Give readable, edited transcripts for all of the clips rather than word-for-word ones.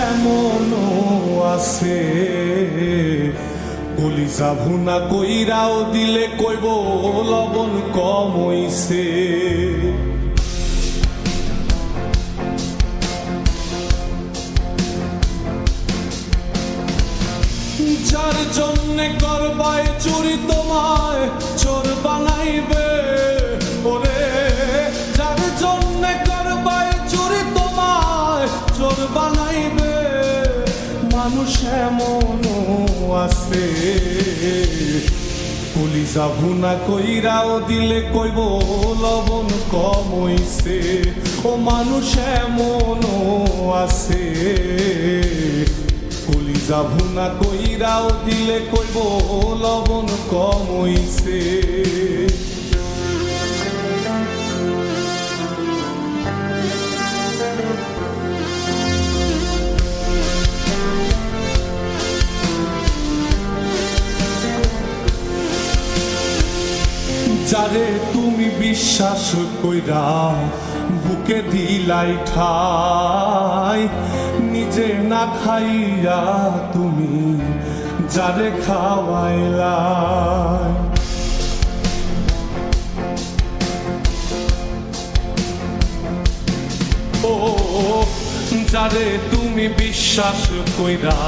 এমনও আছে কলিজা ভুনা কইরাও দিলে কইব লবণ কম হইছে। যার জন্যে করবাই চুরি তোমায় চোর বানাইবে, ওরে যার জন্যে করবাই চুরি তোমায় চোর বানাইবে। মানুষ এমনও আছে কলিজা ভুনা কইরাও দিলে কইব লবণ কম হইছে। ও মানুষ এমনও আছে কলিজা ভুনা কইরাও দিলে কইব লবণ কম হইছে। যারে তুমি বিশ্বাস কইরা বুকে দিলাই ঠাই, নিজে না খাইয়া তুমি যারে খাওয়াইলা। ও যারে তুমি বিশ্বাস কইরা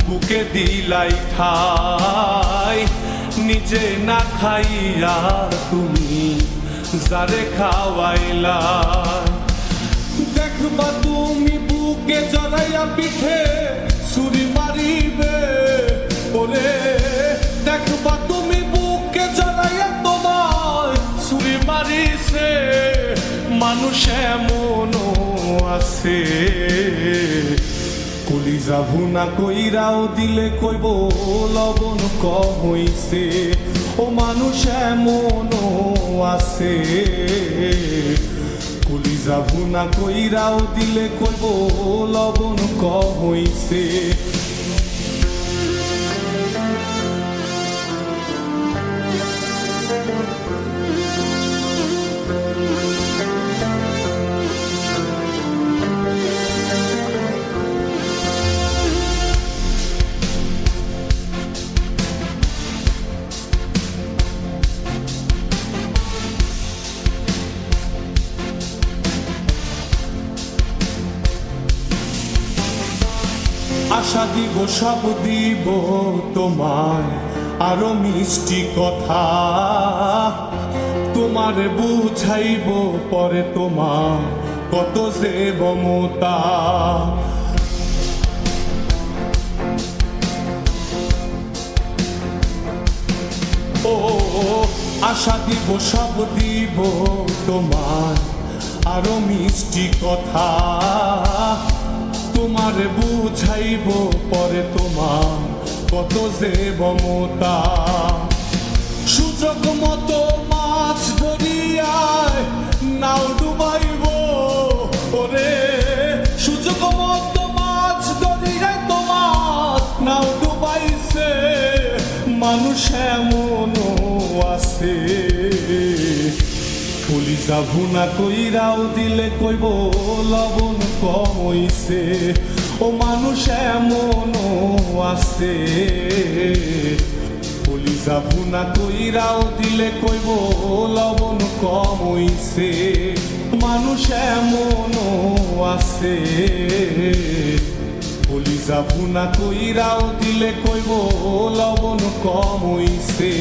বুকে দিলাই ঠাই, নিজে না খাইয়া তুমি যারে খাওয়াইলা। দেখবা তুমি বুকে জড়াইয়া পিঠে ছুরি মারিবে, ওরে দেখবা তুমি বুকে জড়াইয়া তোমার ছুরি মারিছে। মানুষ এমনও আছে কলিজা ভুনা কইরাও দিলে কইব লবণ কম হইছে। ও মানুষ এমনও আছে কলিজা ভুনা কইরাও দিলে কইব লবণ কম হইছে। আশা দিব সব দিব তোমায় আরো মিষ্টি কথা, তোমার বুঝাইব পরে তোমার কত যে মমতা। ও আশা দিব সব দিব তোমায় আরো মিষ্টি কথা, তোমার বুঝাইব পরে তোমার কত যে মমতা। সুযোগ মতো মাছ ধরিয়ায় নাও ডুবাইব, ওরে সুযোগ মতো মাছ ধরিয়ায় তোমার নাও ডুবাইছে। মানুষ এমনও আছে কলিজা ভুনা কইরাও দিলে কইব লবণ কম হইছে। ও মানুষ এমনও আছে কলিজা ভুনা কইরাও দিলে কইব লবণ কম হইছে। মানুষ এমনও আছে কলিজা ভুনা কইরাও দিলে কইব লবণ কম হইছে।